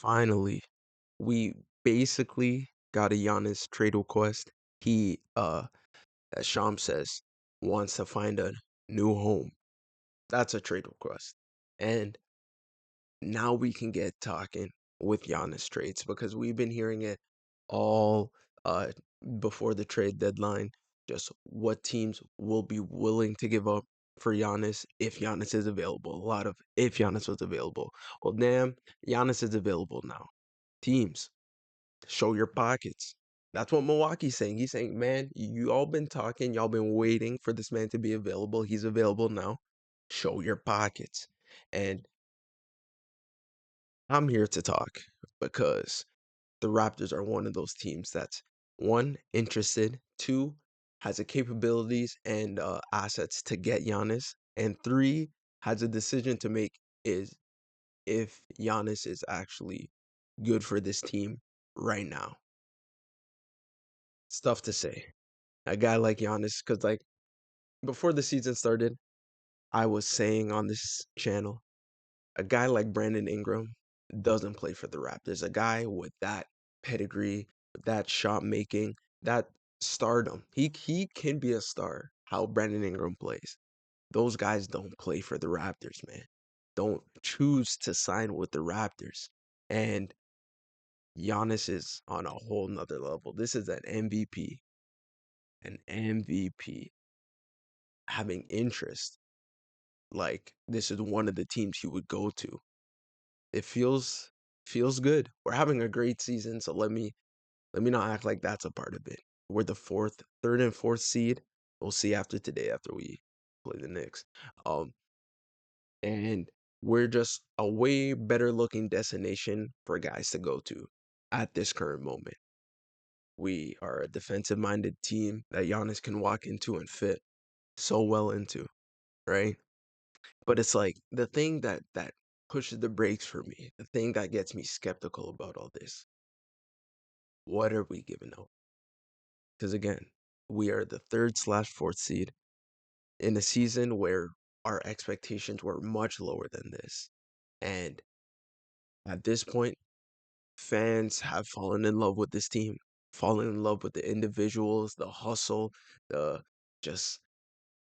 Finally, we basically got a Giannis trade request. He, as Sham says, wants to find a new home. That's a trade request. And now we can get talking with Giannis trades because we've been hearing it all uh before the trade deadline. Just what teams will be willing to give up for Giannis if Giannis is available. A lot of if Giannis was available. Well, damn, Giannis is available now. Teams, show your pockets. That's what Milwaukee's saying. He's saying, man, you all been talking, y'all been waiting for this man to be available. He's available now. Show your pockets. And I'm here to talk because the Raptors are one of those teams that's one, interested, two, has the capabilities and assets to get Giannis, and three, has a decision to make is if Giannis is actually good for this team right now. It's tough to say. A guy like Giannis, because like before the season started, I was saying on this channel, a guy like Brandon Ingram doesn't play for the Raptors. A guy with that pedigree, that shot making, that stardom. He can be a star. How Brandon Ingram plays. Those guys don't play for the Raptors, man. Don't choose to sign with the Raptors. And Giannis is on a whole nother level. This is an MVP having interest. Like this is one of the teams he would go to. It feels good. We're having a great season, so let me not act like that's a part of it. We're the third and fourth seed. We'll see after today after we play the Knicks. Um, and we're just a way better looking destination for guys to go to at this current moment. We are a defensive minded team that Giannis can walk into and fit so well into, right? But it's like the thing that pushes the brakes for me, the thing that gets me skeptical about all this. What are we giving up? Because again, we are the third slash fourth seed in a season where our expectations were much lower than this. And at this point, fans have fallen in love with this team, fallen in love with the individuals, the hustle, the just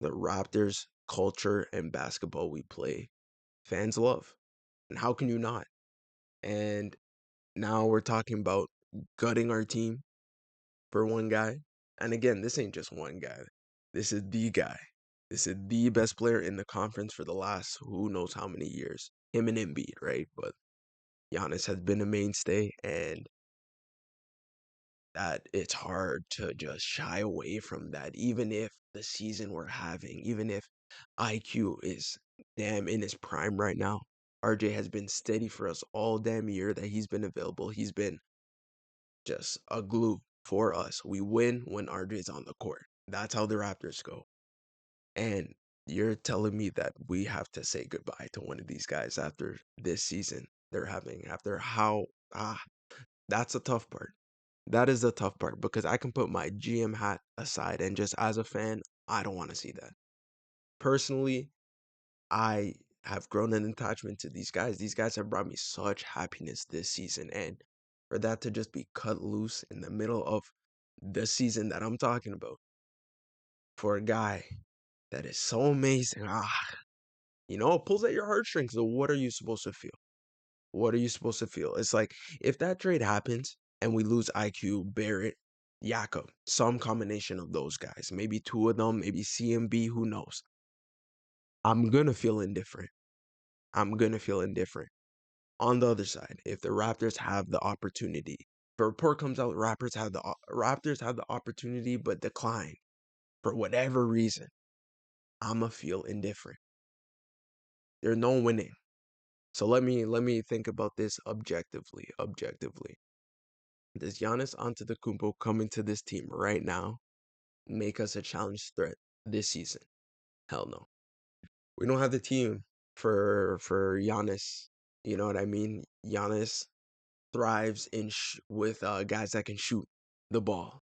the Raptors culture and basketball we play. Fans love. And how can you not? And now we're talking about gutting our team for one guy. And again, this ain't just one guy. This is the guy. This is the best player in the conference for the last who knows how many years. Him and Embiid, right? But Giannis has been a mainstay, and that it's hard to just shy away from that, even if the season we're having, even if IQ is damn in his prime right now. RJ has been steady for us all damn year that he's been available. He's been just a glue for us. We win when RJ's on the court. That's how the Raptors go. And you're telling me that we have to say goodbye to one of these guys after this season they're having, after how, ah, that's a tough part. That is the tough part because I can put my GM hat aside and just as a fan, I don't want to see that. Personally, I have grown an attachment to these guys. These guys have brought me such happiness this season. And for that to just be cut loose in the middle of the season that I'm talking about for a guy that is so amazing, it pulls at your heartstrings. So what are you supposed to feel? What are you supposed to feel? It's like if that trade happens and we lose IQ, Barrett, Jakob, some combination of those guys, maybe two of them, maybe C and B, who knows? I'm gonna feel indifferent. I'm gonna feel indifferent. On the other side, if the Raptors have the opportunity, if a report comes out, Raptors have the opportunity but decline for whatever reason, I'ma feel indifferent. There's no winning. So let me think about this objectively. Objectively, does Giannis Antetokounmpo coming to this team right now make us a challenge threat this season? Hell no. We don't have the team for Giannis. You know what I mean? Giannis thrives with guys that can shoot the ball.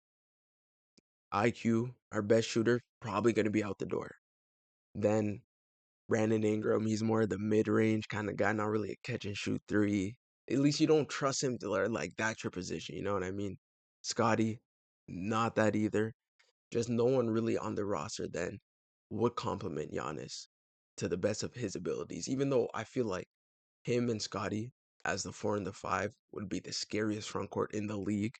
IQ, our best shooter, probably going to be out the door. Then Brandon Ingram, he's more the mid-range kind of guy, not really a catch and shoot three. At least you don't trust him to learn like that's your position. You know what I mean? Scotty, not that either. Just no one really on the roster then would complement Giannis to the best of his abilities. Even though I feel like him and Scotty as the four and the five would be the scariest front court in the league.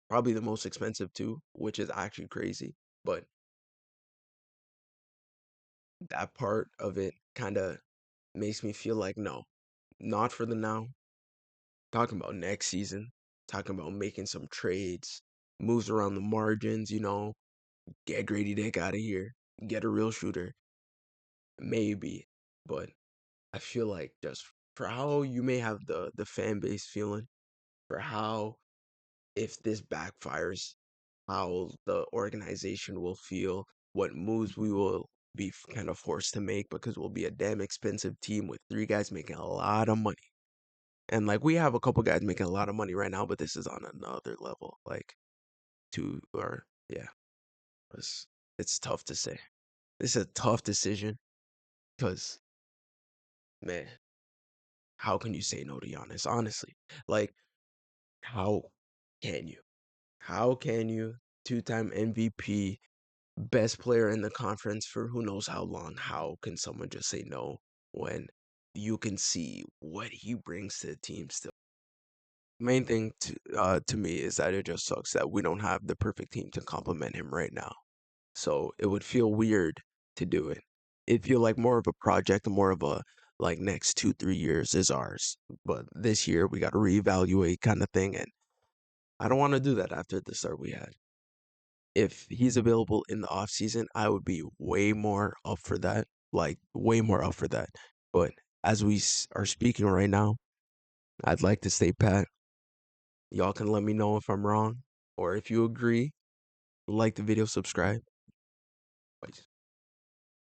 Probably the most expensive too, which is actually crazy. But that part of it kind of makes me feel like no, not for the now. Talking about next season, talking about making some trades, moves around the margins, get Grady Dick out of here, get a real shooter, maybe. But I feel like just for how you may have the fan base feeling, for how if this backfires, how the organization will feel, what moves we will be kind of forced to make because we'll be a damn expensive team with three guys making a lot of money. And like we have a couple guys making a lot of money right now, but this is on another level. Like two or yeah, it's it's tough to say. This is a tough decision because man, how can you say no to Giannis? Honestly, like how can you? How can you? Two-time MVP, best player in the conference for who knows how long. How can someone just say no when you can see what he brings to the team still? Main thing to me is that it just sucks that we don't have the perfect team to complement him right now. So it would feel weird to do it. It'd feel like more of a project, more of a like next 2, 3 years is ours. But this year we got to reevaluate kind of thing, and I don't want to do that after the start we had. If he's available in the off season, I would be way more up for that. Like way more up for that. But as we are speaking right now, I'd like to stay pat. Y'all can let me know if I'm wrong or if you agree. Like the video, subscribe. Peace.